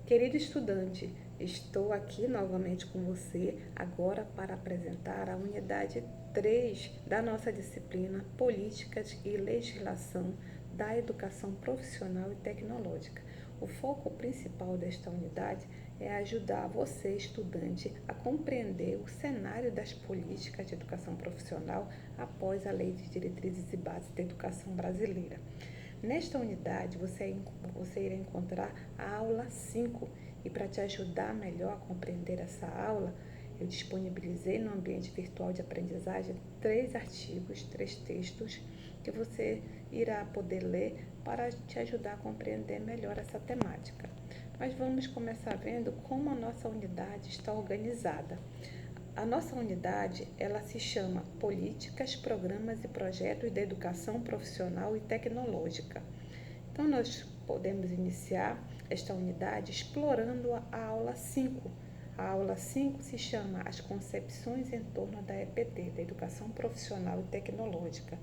Querido estudante, estou aqui novamente com você agora para apresentar a unidade 3 da nossa disciplina Políticas e Legislação da Educação Profissional e Tecnológica. O foco principal desta unidade é ajudar você, estudante, a compreender o cenário das políticas de educação profissional após a Lei de Diretrizes e Bases da Educação Brasileira. Nesta unidade, você irá encontrar a aula 5 e para te ajudar melhor a compreender essa aula, eu disponibilizei no ambiente virtual de aprendizagem 3 artigos, 3 textos que você irá poder ler para te ajudar a compreender melhor essa temática. Mas vamos começar vendo como a nossa unidade está organizada. A nossa unidade, ela se chama Políticas, Programas e Projetos da Educação Profissional e Tecnológica. Então, nós podemos iniciar esta unidade explorando a aula 5. A aula 5 se chama As Concepções em torno da EPT, da Educação Profissional e Tecnológica.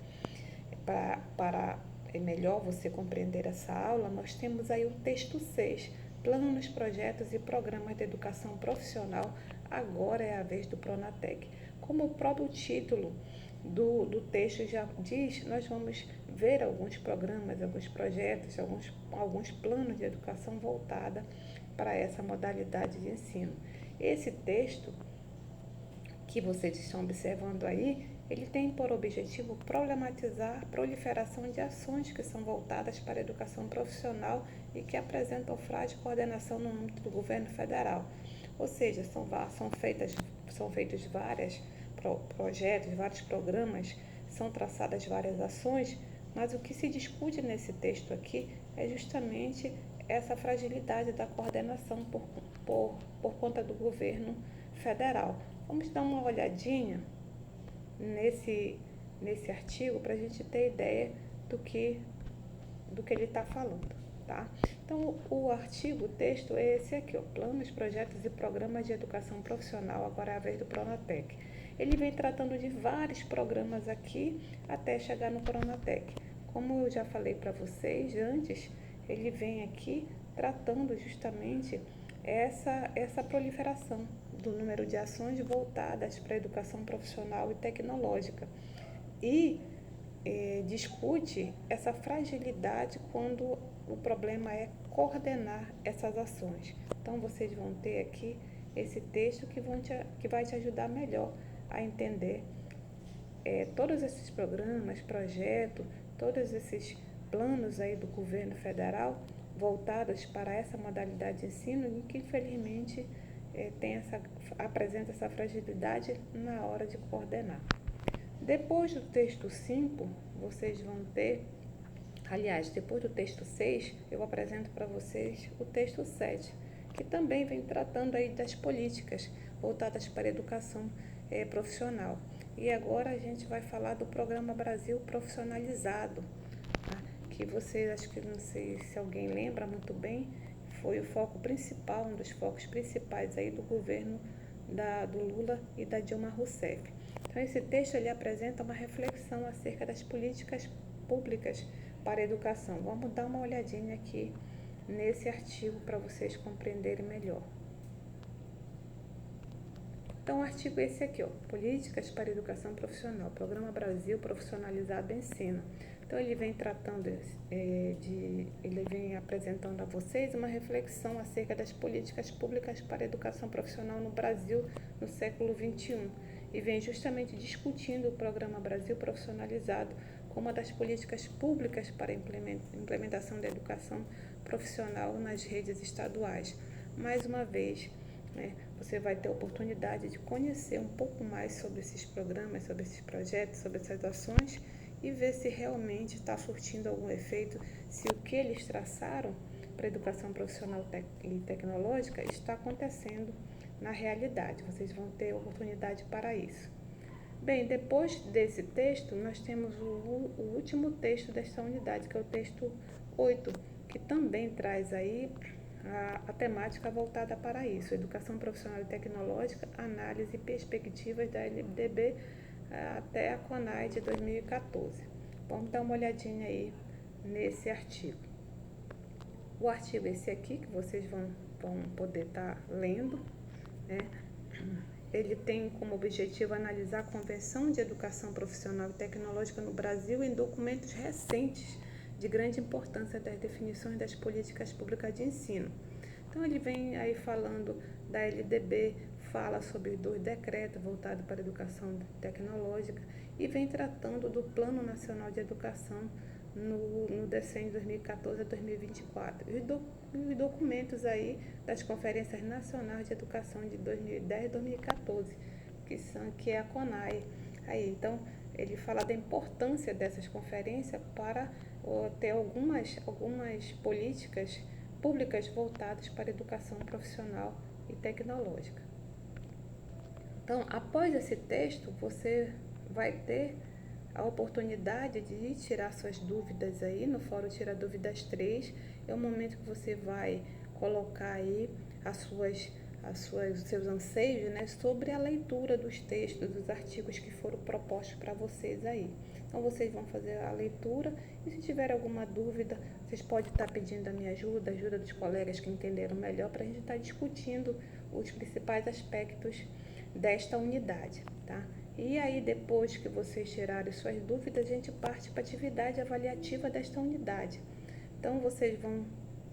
Para melhor você compreender essa aula, nós temos aí o texto 6, Planos, Projetos e Programas de Educação Profissional, agora é a vez do Pronatec. Como o próprio título do texto já diz, nós vamos ver alguns programas, alguns projetos, alguns planos de educação voltada para essa modalidade de ensino. Esse texto que vocês estão observando aí, ele tem por objetivo problematizar a proliferação de ações que são voltadas para a educação profissional e que apresentam frágil coordenação no âmbito do governo federal. Ou seja, são feitos vários projetos, vários programas, são traçadas várias ações, mas o que se discute nesse texto aqui é justamente essa fragilidade da coordenação por conta do governo federal. Vamos dar uma olhadinha nesse artigo para a gente ter ideia do que ele está falando, tá? Então, o texto é esse aqui, ó, Planos, Projetos e Programas de Educação Profissional, agora é a vez do Pronatec. Ele vem tratando de vários programas aqui até chegar no Pronatec. Como eu já falei para vocês antes, ele vem aqui tratando justamente essa proliferação do número de ações voltadas para a educação profissional e tecnológica e discute essa fragilidade quando o problema é coordenar essas ações. Então, vocês vão ter aqui esse texto que vai te ajudar melhor a entender todos esses programas, projetos, todos esses planos aí do governo federal voltados para essa modalidade de ensino e que, infelizmente, apresenta essa fragilidade na hora de coordenar. Depois do texto 5, vocês vão ter, aliás, depois do texto 6, eu apresento para vocês o texto 7, que também vem tratando aí das políticas voltadas para a educação profissional. E agora a gente vai falar do Programa Brasil Profissionalizado, tá? Que vocês, acho que não sei se alguém lembra muito bem, foi o foco principal, um dos focos principais aí do governo do Lula e da Dilma Rousseff. Então, esse texto ele apresenta uma reflexão acerca das políticas públicas para a educação. Vamos dar uma olhadinha aqui nesse artigo para vocês compreenderem melhor. Então, o artigo é esse aqui, ó, Políticas para a Educação Profissional, Programa Brasil Profissionalizado Ensino. Então, ele vem tratando ele vem apresentando a vocês uma reflexão acerca das políticas públicas para a educação profissional no Brasil no século XXI e vem justamente discutindo o Programa Brasil Profissionalizado como uma das políticas públicas para a implementação da educação profissional nas redes estaduais. Mais uma vez, você vai ter a oportunidade de conhecer um pouco mais sobre esses programas, sobre esses projetos, sobre essas ações e ver se realmente está surtindo algum efeito, se o que eles traçaram para a educação profissional e tecnológica está acontecendo na realidade. Vocês vão ter oportunidade para isso. Bem, depois desse texto, nós temos o último texto desta unidade, que é o texto 8, que também traz aí a temática voltada para isso, Educação Profissional e Tecnológica, Análise e Perspectivas da LDB até a CONAI de 2014. Vamos dar uma olhadinha aí nesse artigo. O artigo é esse aqui, que vocês vão vão poder estar lendo, né? Ele tem como objetivo analisar a Convenção de Educação Profissional e Tecnológica no Brasil em documentos recentes de grande importância das definições das políticas públicas de ensino. Então, ele vem aí falando da LDB, fala sobre 2 decretos voltados para a educação tecnológica e vem tratando do Plano Nacional de Educação no decênio 2014 a 2024. Os documentos aí das Conferências Nacionais de Educação de 2010 e 2014, que é a CONAE. Aí, então, ele fala da importância dessas conferências para ter algumas políticas públicas voltadas para a educação profissional e tecnológica. Então, após esse texto, você vai ter a oportunidade de tirar suas dúvidas aí no Fórum Tira Dúvidas 3. É o momento que você vai colocar aí os seus anseios, né, sobre a leitura dos textos, dos artigos que foram propostos para vocês aí. Então, vocês vão fazer a leitura e se tiver alguma dúvida, vocês podem estar pedindo a minha ajuda, a ajuda dos colegas que entenderam melhor, para a gente estar discutindo os principais aspectos desta unidade, tá? E aí, depois que vocês tirarem suas dúvidas, a gente parte para a atividade avaliativa desta unidade. Então, vocês vão...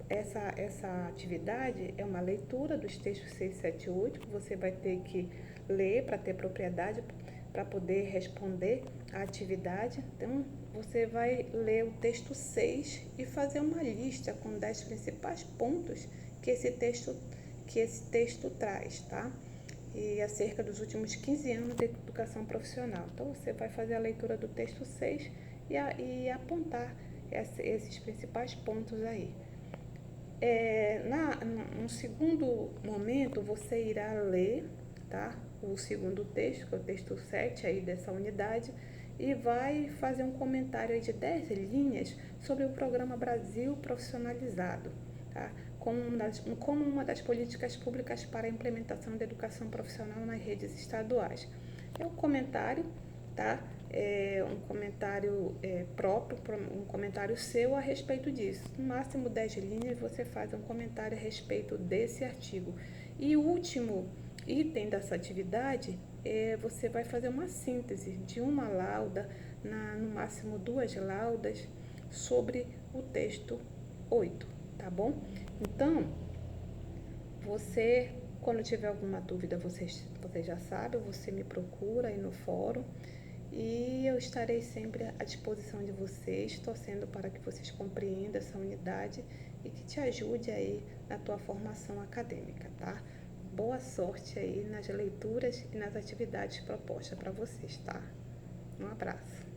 Essa atividade é uma leitura dos textos 6, 7 e 8, que você vai ter que ler para ter propriedade, para poder responder a atividade. Então, você vai ler o texto 6 e fazer uma lista com 10 principais pontos que esse texto traz, tá? E acerca dos últimos 15 anos de educação profissional. Então, você vai fazer a leitura do texto 6 e apontar esses principais pontos aí. No segundo momento, você irá ler, tá, o segundo texto, que é o texto 7 aí dessa unidade, e vai fazer um comentário aí de 10 linhas sobre o Programa Brasil Profissionalizado, tá, como uma das políticas públicas para a implementação da educação profissional nas redes estaduais. É um comentário, tá? Um comentário próprio, um comentário seu a respeito disso. No máximo 10 linhas você faz um comentário a respeito desse artigo. E o último item dessa atividade, você vai fazer uma síntese de uma lauda, no máximo 2 laudas, sobre o texto 8, tá bom? Então, quando tiver alguma dúvida, você já sabe, você me procura aí no fórum e eu estarei sempre à disposição de vocês, torcendo para que vocês compreendam essa unidade e que te ajude aí na tua formação acadêmica, tá? Boa sorte aí nas leituras e nas atividades propostas para vocês, tá? Um abraço.